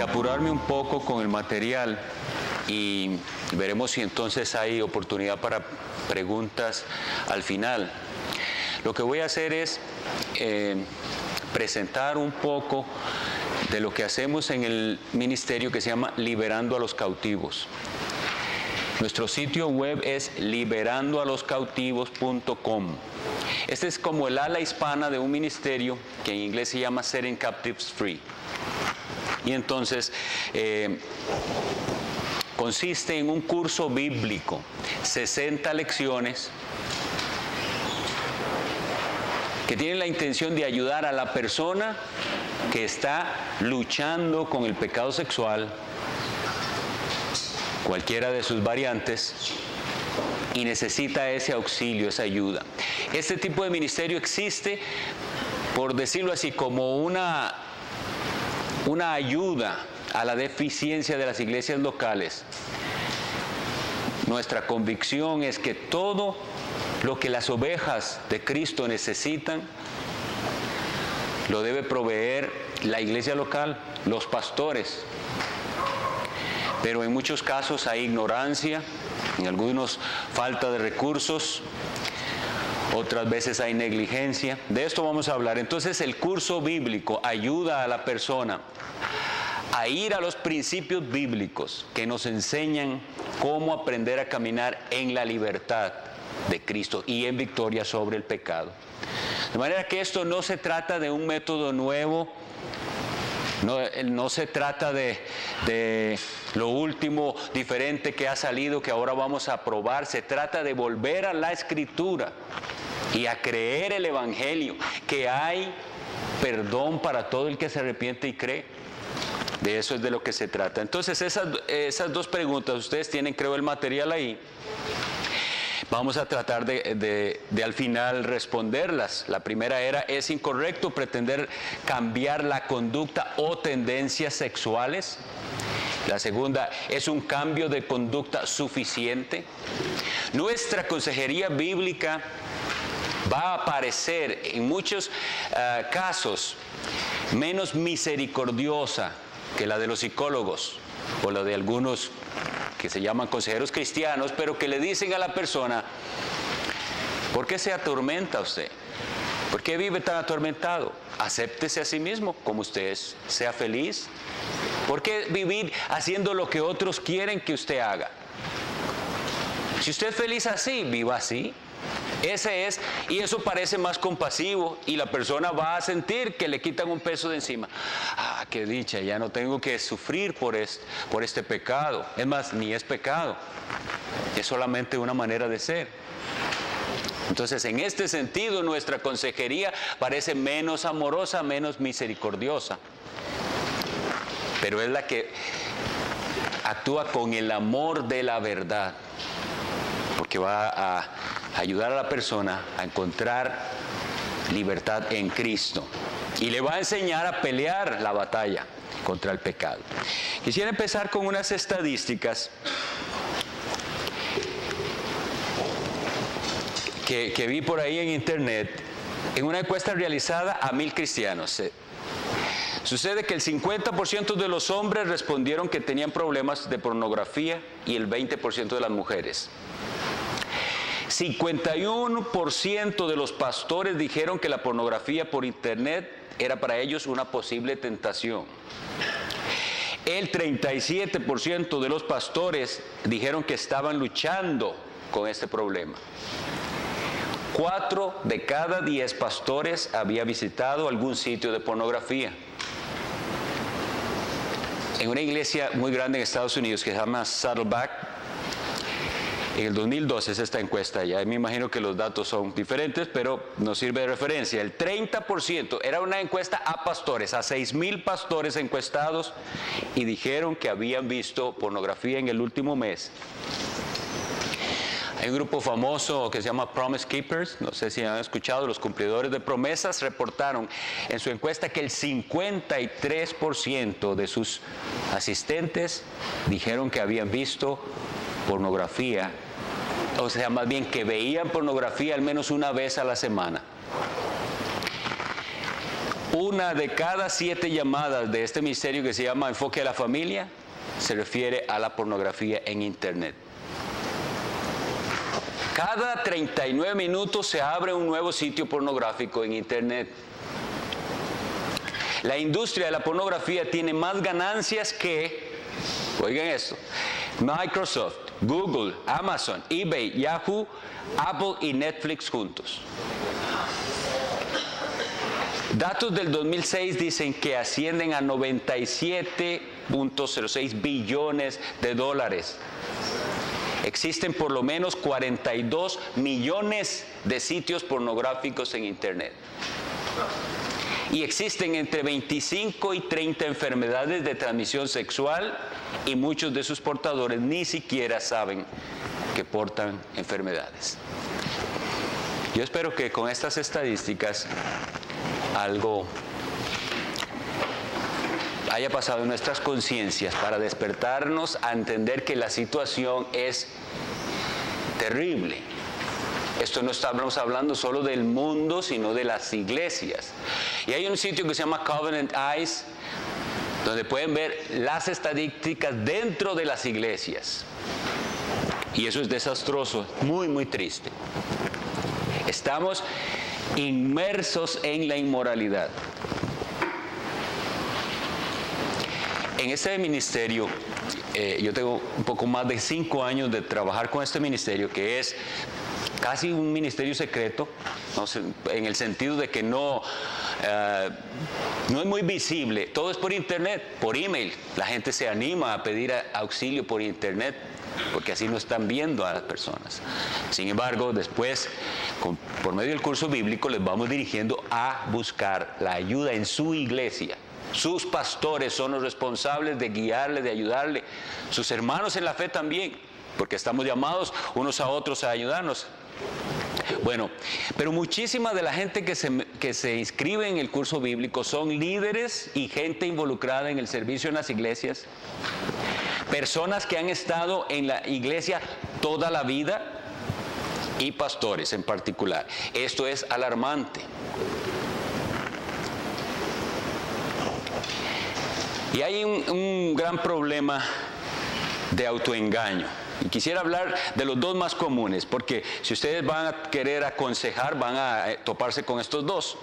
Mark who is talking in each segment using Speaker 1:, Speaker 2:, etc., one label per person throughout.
Speaker 1: apurarme un poco con el material y veremos si entonces hay oportunidad para preguntas al final. Lo que voy a hacer es presentar un poco de lo que hacemos en el ministerio que se llama Liberando a los Cautivos. Nuestro sitio web es liberandoaloscautivos.com. Este es como el ala hispana de un ministerio que en inglés se llama Setting Captives Free. Y entonces consiste en un curso bíblico, 60 lecciones, que tienen la intención de ayudar a la persona que está luchando con el pecado sexual, cualquiera de sus variantes, y necesita ese auxilio, esa ayuda. Este tipo de ministerio existe, por decirlo así, como una ayuda a la deficiencia de las iglesias locales. Nuestra convicción es que todo lo que las ovejas de Cristo necesitan lo debe proveer la iglesia local, los pastores. Pero en muchos casos hay ignorancia, en algunos falta de recursos, otras veces hay negligencia. De esto vamos a hablar. Entonces el curso bíblico ayuda a la persona a ir a los principios bíblicos que nos enseñan cómo aprender a caminar en la libertad de Cristo y en victoria sobre el pecado. De manera que esto no se trata de un método nuevo, no se trata de lo último diferente que ha salido que ahora vamos a probar. Se trata de volver a la Escritura y a creer el Evangelio, que hay perdón para todo el que se arrepiente y cree. De eso es de lo que se trata. Entonces esas dos preguntas, ustedes tienen, creo, el material ahí. Vamos a tratar de al final responderlas. La primera era: ¿es incorrecto pretender cambiar la conducta o tendencias sexuales? La segunda: ¿es un cambio de conducta suficiente? Nuestra consejería bíblica va a parecer en muchos casos menos misericordiosa que la de los psicólogos o la de algunos que se llaman consejeros cristianos, pero que le dicen a la persona: ¿por qué se atormenta usted? ¿Por qué vive tan atormentado? Acéptese a sí mismo como usted es, sea feliz. ¿Por qué vivir haciendo lo que otros quieren que usted haga? Si usted es feliz así, viva así. Ese es, y eso parece más compasivo, y la persona va a sentir que le quitan un peso de encima. Ah, qué dicha, ya no tengo que sufrir por este pecado. Es más, ni es pecado, es solamente una manera de ser. Entonces, en este sentido, nuestra consejería parece menos amorosa, menos misericordiosa, pero es la que actúa con el amor de la verdad, porque va a ayudar a la persona a encontrar libertad en Cristo y le va a enseñar a pelear la batalla contra el pecado. Quisiera empezar con unas estadísticas que vi por ahí en internet, en una encuesta realizada a 1,000 cristianos. Sucede que el 50% de los hombres respondieron que tenían problemas de pornografía y el 20% de las mujeres. 51% de los pastores dijeron que la pornografía por internet era para ellos una posible tentación. El 37% de los pastores dijeron que estaban luchando con este problema. 4 de cada 10 pastores había visitado algún sitio de pornografía. En una iglesia muy grande en Estados Unidos que se llama Saddleback, en el 2012 es esta encuesta, ya me imagino que los datos son diferentes, pero nos sirve de referencia. El 30%, era una encuesta a pastores, a 6,000 pastores encuestados, y dijeron que habían visto pornografía en el último mes. Hay un grupo famoso que se llama Promise Keepers, no sé si han escuchado, los cumplidores de promesas, reportaron en su encuesta que el 53% de sus asistentes dijeron que habían visto pornografía, o sea, más bien que veían pornografía al menos una vez a la semana. una de cada 7 llamadas de este ministerio que se llama Enfoque a la Familia se refiere a la pornografía en Internet. Cada 39 minutos se abre un nuevo sitio pornográfico en Internet. La industria de la pornografía tiene más ganancias que, oigan esto, Microsoft, Google, Amazon, eBay, Yahoo, Apple y Netflix juntos. Datos del 2006 dicen que ascienden a 97.06 billones de dólares. Existen por lo menos 42 millones de sitios pornográficos en Internet. Y existen entre 25 y 30 enfermedades de transmisión sexual y muchos de sus portadores ni siquiera saben que portan enfermedades. Yo espero que con estas estadísticas algo haya pasado en nuestras conciencias para despertarnos a entender que la situación es terrible. Esto no estamos hablando solo del mundo, sino de las iglesias. Y hay un sitio que se llama Covenant Eyes, donde pueden ver las estadísticas dentro de las iglesias. Y eso es desastroso, muy, muy triste. Estamos inmersos en la inmoralidad. En este ministerio, yo tengo un poco más de 5 años de trabajar con este ministerio, que es casi un ministerio secreto, no sé, en el sentido de que no es muy visible. Todo es por internet, por email. La gente se anima a pedir auxilio por internet, porque así no están viendo a las personas. Sin embargo, después, por medio del curso bíblico, les vamos dirigiendo a buscar la ayuda en su iglesia. Sus pastores son los responsables de guiarle, de ayudarle. Sus hermanos en la fe también, porque estamos llamados unos a otros a ayudarnos. Bueno, pero muchísima de la gente que se inscribe en el curso bíblico son líderes y gente involucrada en el servicio en las iglesias, personas que han estado en la iglesia toda la vida y pastores en particular. Esto es alarmante. Y hay un gran problema de autoengaño. Y quisiera hablar de los dos más comunes, porque si ustedes van a querer aconsejar, van a toparse con estos dos.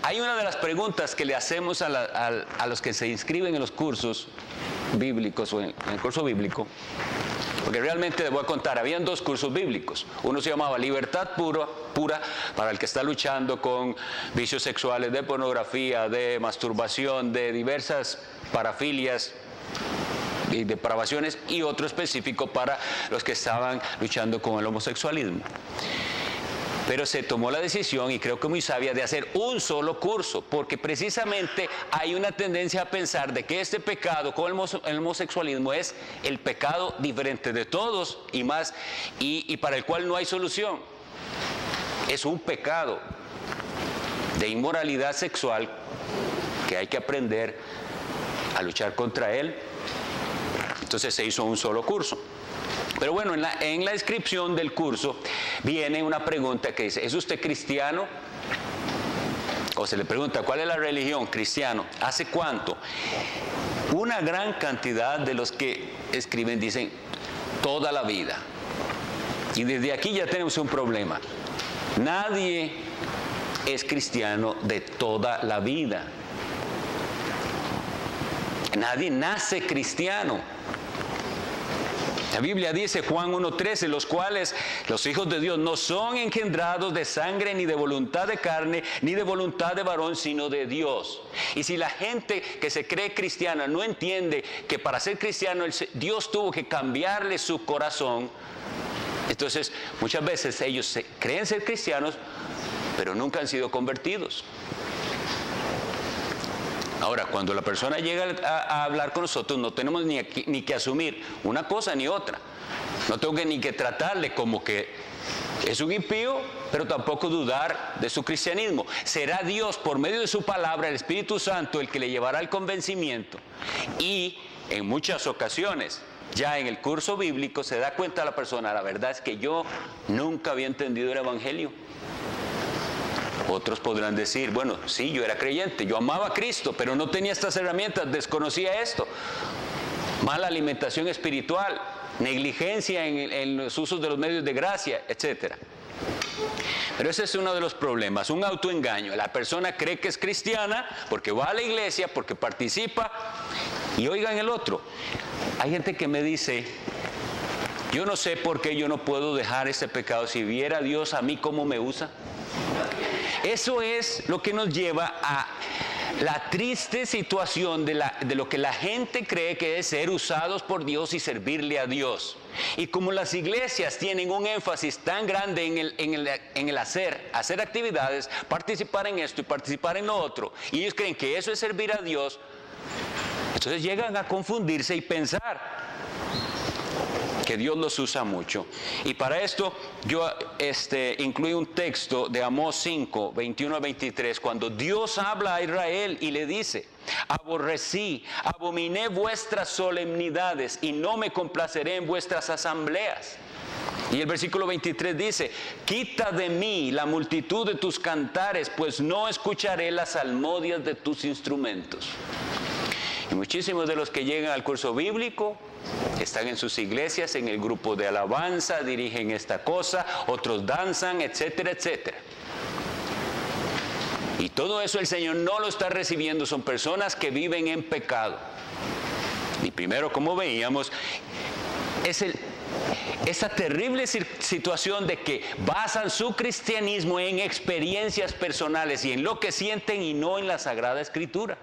Speaker 1: Hay una de las preguntas que le hacemos a los que se inscriben en los cursos bíblicos o en el curso bíblico, porque realmente les voy a contar, habían 2 cursos bíblicos. Uno se llamaba Libertad Pura, para el que está luchando con vicios sexuales, de pornografía, de masturbación, de diversas parafilias y depravaciones, y otro específico para los que estaban luchando con el homosexualismo. Pero se tomó la decisión, y creo que muy sabia, de hacer un solo curso, porque precisamente hay una tendencia a pensar de que este pecado con el homosexualismo es el pecado diferente de todos y más, y para el cual no hay solución. Es un pecado de inmoralidad sexual que hay que aprender a luchar contra él. Entonces se hizo un solo curso. Pero bueno, en la descripción del curso viene una pregunta que dice: ¿es usted cristiano? O se le pregunta: ¿cuál es la religión? Cristiano. ¿Hace cuánto? Una gran cantidad de los que escriben dicen toda la vida. Y desde aquí ya tenemos un problema. Nadie es cristiano de toda la vida. Nadie nace cristiano. La Biblia dice, Juan 1:13, los cuales los hijos de Dios no son engendrados de sangre, ni de voluntad de carne, ni de voluntad de varón, sino de Dios. Y si la gente que se cree cristiana no entiende que para ser cristiano Dios tuvo que cambiarle su corazón, entonces muchas veces ellos creen ser cristianos, pero nunca han sido convertidos. Ahora, cuando la persona llega a hablar con nosotros, no tenemos ni que asumir una cosa ni otra. No tengo ni que tratarle como que es un impío, pero tampoco dudar de su cristianismo. Será Dios, por medio de su palabra, el Espíritu Santo, el que le llevará al convencimiento. Y en muchas ocasiones, ya en el curso bíblico, se da cuenta la persona: la verdad es que yo nunca había entendido el Evangelio. Otros podrán decir, bueno, sí, yo era creyente, yo amaba a Cristo, pero no tenía estas herramientas, desconocía esto. Mala alimentación espiritual, negligencia en los usos de los medios de gracia, etc. Pero ese es uno de los problemas, un autoengaño. La persona cree que es cristiana porque va a la iglesia, porque participa, y oigan el otro. Hay gente que me dice, yo no sé por qué yo no puedo dejar este pecado, si viera Dios a mí cómo me usa. Eso es lo que nos lleva a la triste situación de lo que la gente cree que es ser usados por Dios y servirle a Dios. Y como las iglesias tienen un énfasis tan grande en el hacer actividades, participar en esto y participar en lo otro, y ellos creen que eso es servir a Dios, entonces llegan a confundirse y pensar que Dios los usa mucho. Y para esto yo incluí un texto de Amós 5, 21 a 23, cuando Dios habla a Israel y le dice, aborrecí, abominé vuestras solemnidades y no me complaceré en vuestras asambleas. Y el versículo 23 dice, quita de mí la multitud de tus cantares, pues no escucharé las salmodias de tus instrumentos. Y muchísimos de los que llegan al curso bíblico están en sus iglesias, en el grupo de alabanza, dirigen esta cosa, otros danzan, etcétera, etcétera. Y todo eso el Señor no lo está recibiendo, son personas que viven en pecado. Y primero, como veíamos, es esa terrible situación de que basan su cristianismo en experiencias personales y en lo que sienten y no en la Sagrada Escritura.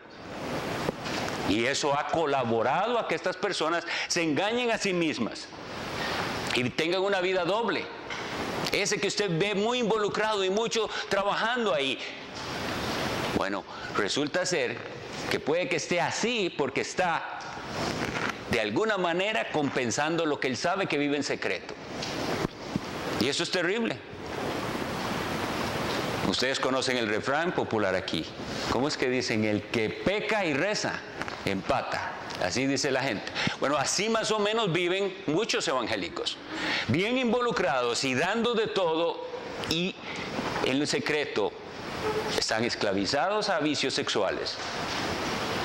Speaker 1: Y eso ha colaborado a que estas personas se engañen a sí mismas y tengan una vida doble. Ese que usted ve muy involucrado y mucho trabajando ahí, bueno, resulta ser que puede que esté así porque está de alguna manera compensando lo que él sabe que vive en secreto. Y eso es terrible. Ustedes conocen el refrán popular aquí. ¿Cómo es que dicen? El que peca y reza, empata. Así dice la gente. Bueno, así más o menos viven muchos evangélicos. Bien involucrados y dando de todo, y en el secreto están esclavizados a vicios sexuales.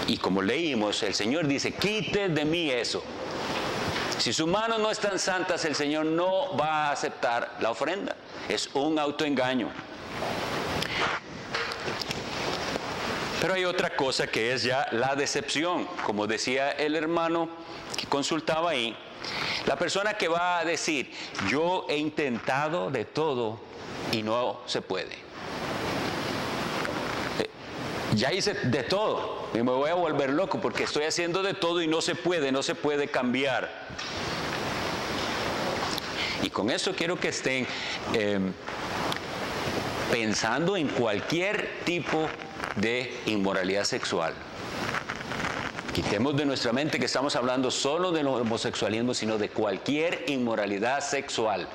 Speaker 1: Y como leímos, el Señor dice, quite de mí eso. Si sus manos no están santas, el Señor no va a aceptar la ofrenda. Es un autoengaño. Pero hay otra cosa que es ya la decepción. Como decía el hermano que consultaba ahí, la persona que va a decir, yo he intentado de todo y no se puede. Ya hice de todo y me voy a volver loco porque estoy haciendo de todo y no se puede cambiar. Y con eso quiero que estén pensando en cualquier tipo de inmoralidad sexual. Quitemos de nuestra mente que estamos hablando solo del homosexualismo, sino de cualquier inmoralidad sexual.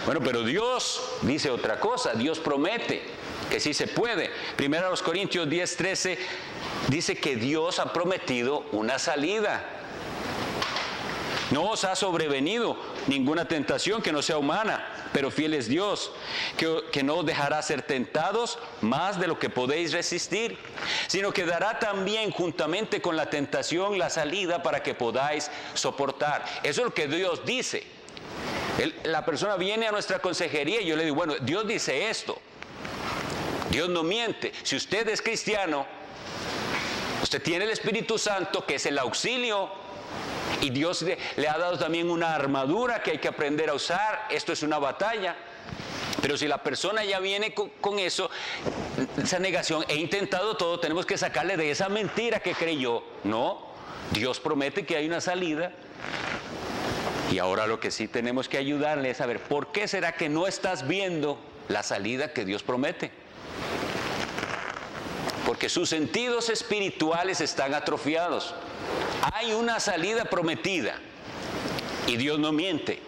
Speaker 1: Bueno, pero Dios dice otra cosa. Dios promete que sí se puede. 1 Corintios 10:13 dice que Dios ha prometido una salida. No os ha sobrevenido ninguna tentación que no sea humana, pero fiel es Dios, que no os dejará ser tentados más de lo que podéis resistir, sino que dará también juntamente con la tentación la salida para que podáis soportar. Eso es lo que Dios dice. La persona viene a nuestra consejería y yo le digo, bueno, Dios dice esto. Dios no miente. Si usted es cristiano, usted tiene el Espíritu Santo, que es el auxilio, y Dios le ha dado también una armadura que hay que aprender a usar. Esto es una batalla. Pero si la persona ya viene con eso, esa negación, he intentado todo, tenemos que sacarle de esa mentira que creyó. No, Dios promete que hay una salida. Y ahora lo que sí tenemos que ayudarle es saber por qué será que no estás viendo la salida que Dios promete. Porque sus sentidos espirituales están atrofiados. Hay una salida prometida y Dios no miente.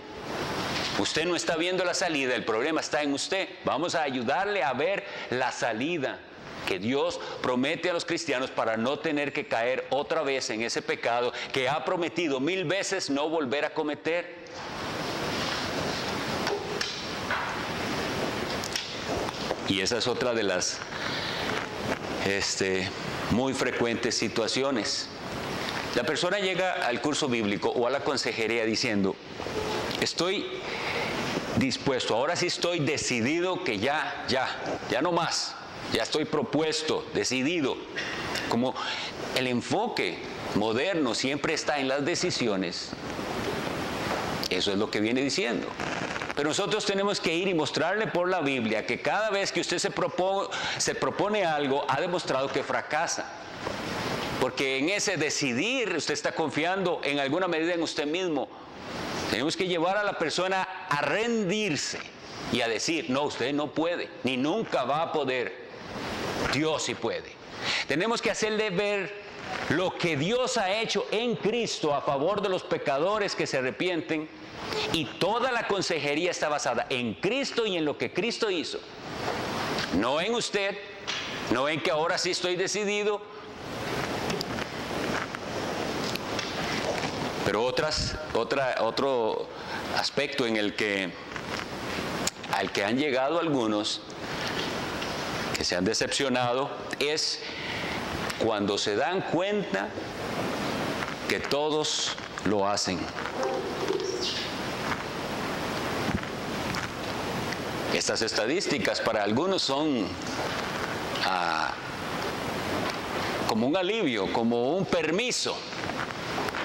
Speaker 1: Usted no está viendo la salida, el problema está en usted. Vamos a ayudarle a ver la salida que Dios promete a los cristianos para no tener que caer otra vez en ese pecado que ha prometido 1000 veces no volver a cometer. Y esa es otra de las muy frecuentes situaciones. La persona llega al curso bíblico o a la consejería diciendo, estoy dispuesto, ahora sí estoy decidido que ya no más, ya estoy propuesto, decidido. Como el enfoque moderno siempre está en las decisiones, eso es lo que viene diciendo. Pero nosotros tenemos que ir y mostrarle por la Biblia que cada vez que usted se propone algo, ha demostrado que fracasa. Porque en ese decidir, usted está confiando en alguna medida en usted mismo. Tenemos que llevar a la persona a rendirse y a decir, no, usted no puede, ni nunca va a poder. Dios sí puede. Tenemos que hacerle ver lo que Dios ha hecho en Cristo a favor de los pecadores que se arrepienten. Y toda la consejería está basada en Cristo y en lo que Cristo hizo. No en usted, no en que ahora sí estoy decidido. Pero otro aspecto en al que han llegado algunos que se han decepcionado es cuando se dan cuenta que todos lo hacen. Estas estadísticas para algunos son como un alivio, como un permiso.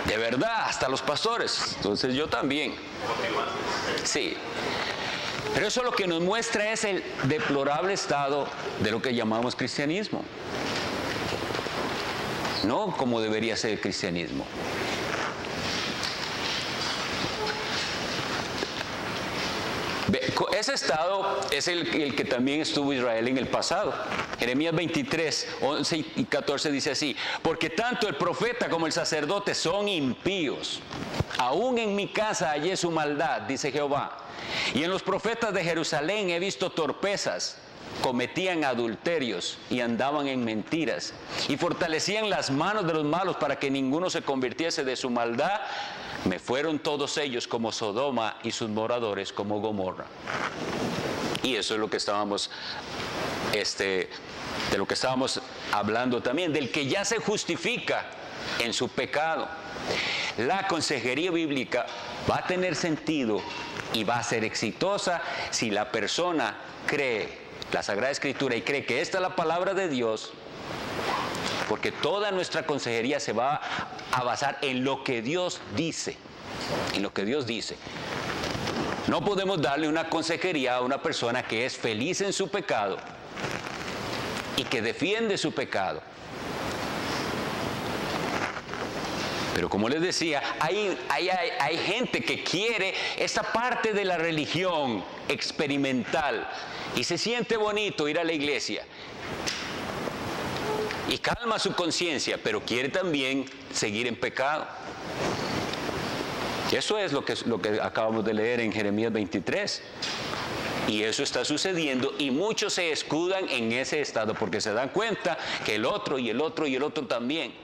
Speaker 1: De verdad, hasta los pastores. Entonces yo también. Sí. Pero eso lo que nos muestra es el deplorable estado de lo que llamamos cristianismo. No como debería ser el cristianismo. Ese estado es el que también estuvo Israel en el pasado. Jeremías 23, 11 y 14 dice así: porque tanto el profeta como el sacerdote son impíos. Aún en mi casa hallé su maldad, dice Jehová. Y en los profetas de Jerusalén he visto torpezas. Cometían adulterios y andaban en mentiras. Y fortalecían las manos de los malos para que ninguno se convirtiese de su maldad. Me fueron todos ellos como Sodoma y sus moradores como Gomorra. Y eso es lo que estábamos, de lo que estábamos hablando también, del que ya se justifica en su pecado. La consejería bíblica va a tener sentido y va a ser exitosa si la persona cree la Sagrada Escritura y cree que esta es la palabra de Dios. Porque toda nuestra consejería se va a basar en lo que Dios dice. En lo que Dios dice. No podemos darle una consejería a una persona que es feliz en su pecado y que defiende su pecado. Pero como les decía, hay gente que quiere esta parte de la religión experimental y se siente bonito ir a la iglesia. Y calma su conciencia, pero quiere también seguir en pecado. Y eso es lo que acabamos de leer en Jeremías 23. Y eso está sucediendo y muchos se escudan en ese estado porque se dan cuenta que el otro y el otro y el otro también.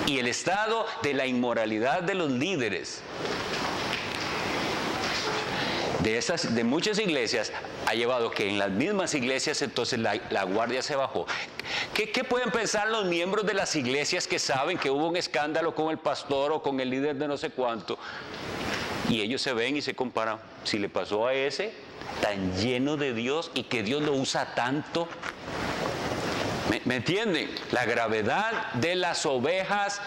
Speaker 1: Y el estado de la inmoralidad de los líderes de muchas iglesias ha llevado que en las mismas iglesias entonces la guardia se bajó. ¿Qué pueden pensar los miembros de las iglesias que saben que hubo un escándalo con el pastor o con el líder de no sé cuánto? Y ellos se ven y se comparan. Si le pasó a ese, tan lleno de Dios y que Dios lo usa tanto. ¿Me entienden? La gravedad de las ovejas,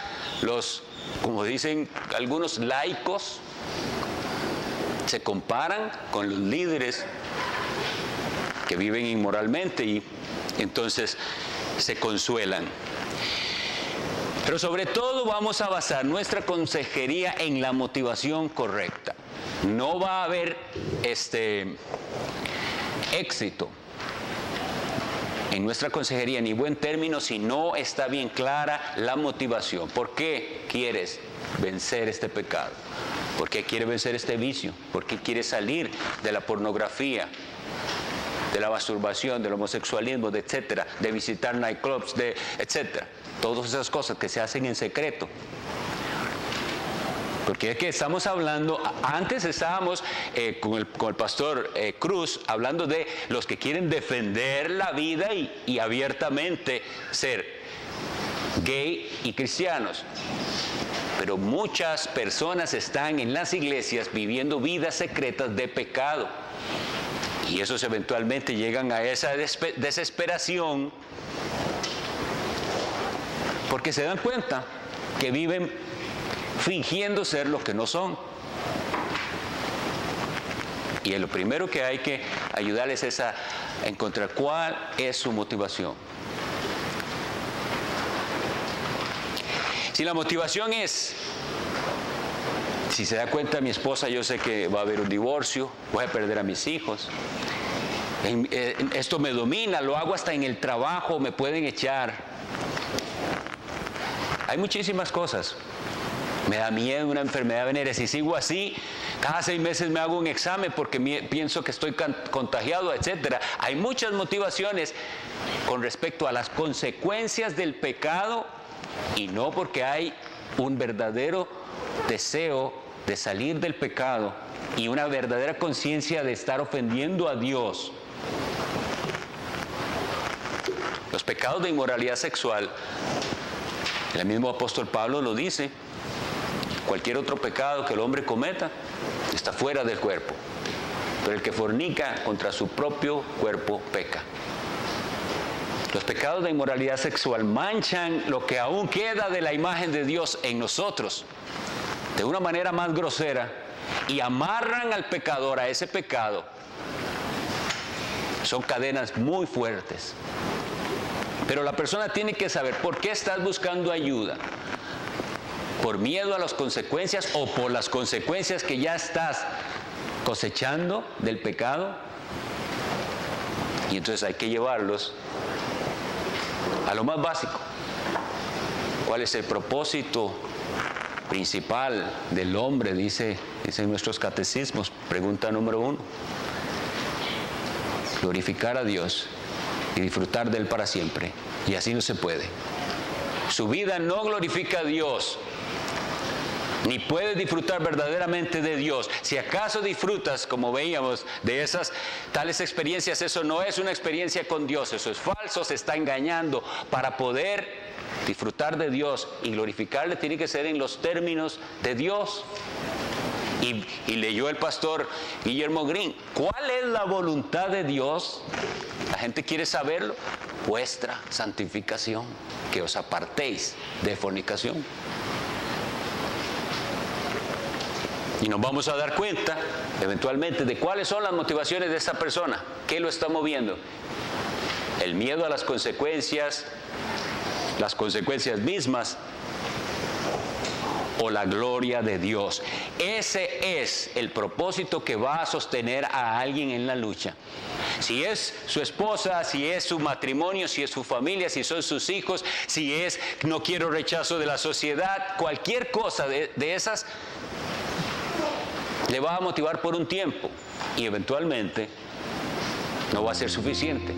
Speaker 1: como dicen algunos laicos, se comparan con los líderes que viven inmoralmente y entonces se consuelan. Pero sobre todo vamos a basar nuestra consejería en la motivación correcta. No va a haber éxito en nuestra consejería ni buen término si no está bien clara la motivación. ¿Por qué quieres vencer este pecado? ¿Por qué quieres vencer este vicio? ¿Por qué quieres salir de la pornografía, de la masturbación, del homosexualismo, etcétera, de visitar nightclubs, etcétera? Todas esas cosas que se hacen en secreto. Porque es que estamos hablando, antes estábamos con el pastor Cruz hablando de los que quieren defender la vida y abiertamente ser gay y cristianos. Pero muchas personas están en las iglesias viviendo vidas secretas de pecado. Y esos eventualmente llegan a esa desesperación porque se dan cuenta que viven fingiendo ser lo que no son. Y lo primero que hay que ayudarles es a encontrar cuál es su motivación. Si la motivación es, si se da cuenta mi esposa, yo sé que va a haber un divorcio, voy a perder a mis hijos, esto me domina, lo hago hasta en el trabajo, me pueden echar. Hay muchísimas cosas. Me da miedo una enfermedad venérea. Si sigo así, cada 6 meses me hago un examen porque pienso que estoy contagiado, etc. Hay muchas motivaciones con respecto a las consecuencias del pecado y no porque hay un verdadero deseo de salir del pecado y una verdadera conciencia de estar ofendiendo a Dios. Los pecados de inmoralidad sexual, el mismo apóstol Pablo lo dice. Cualquier otro pecado que el hombre cometa está fuera del cuerpo, pero el que fornica contra su propio cuerpo peca. Los pecados de inmoralidad sexual manchan lo que aún queda de la imagen de Dios en nosotros de una manera más grosera y amarran al pecador a ese pecado. Son cadenas muy fuertes. Pero la persona tiene que saber por qué estás buscando ayuda. ¿Por miedo a las consecuencias o por las consecuencias que ya estás cosechando del pecado? Y entonces hay que llevarlos a lo más básico. ¿Cuál es el propósito principal del hombre? Dicen nuestros catecismos, pregunta número 1. Glorificar a Dios y disfrutar de Él para siempre. Y así no se puede. Su vida no glorifica a Dios, ni puedes disfrutar verdaderamente de Dios. Si acaso disfrutas, como veíamos, de esas tales experiencias, eso no es una experiencia con Dios, eso es falso, se está engañando. Para poder disfrutar de Dios y glorificarle tiene que ser en los términos de Dios. Y leyó el pastor Guillermo Green, ¿cuál es la voluntad de Dios? La gente quiere saberlo. Vuestra santificación, que os apartéis de fornicación. Y nos vamos a dar cuenta, eventualmente, de cuáles son las motivaciones de esta persona. ¿Qué lo está moviendo? El miedo a las consecuencias mismas, o la gloria de Dios. Ese es el propósito que va a sostener a alguien en la lucha. Si es su esposa, si es su matrimonio, si es su familia, si son sus hijos, si es no quiero rechazo de la sociedad, cualquier cosa de esas le va a motivar por un tiempo y eventualmente no va a ser suficiente.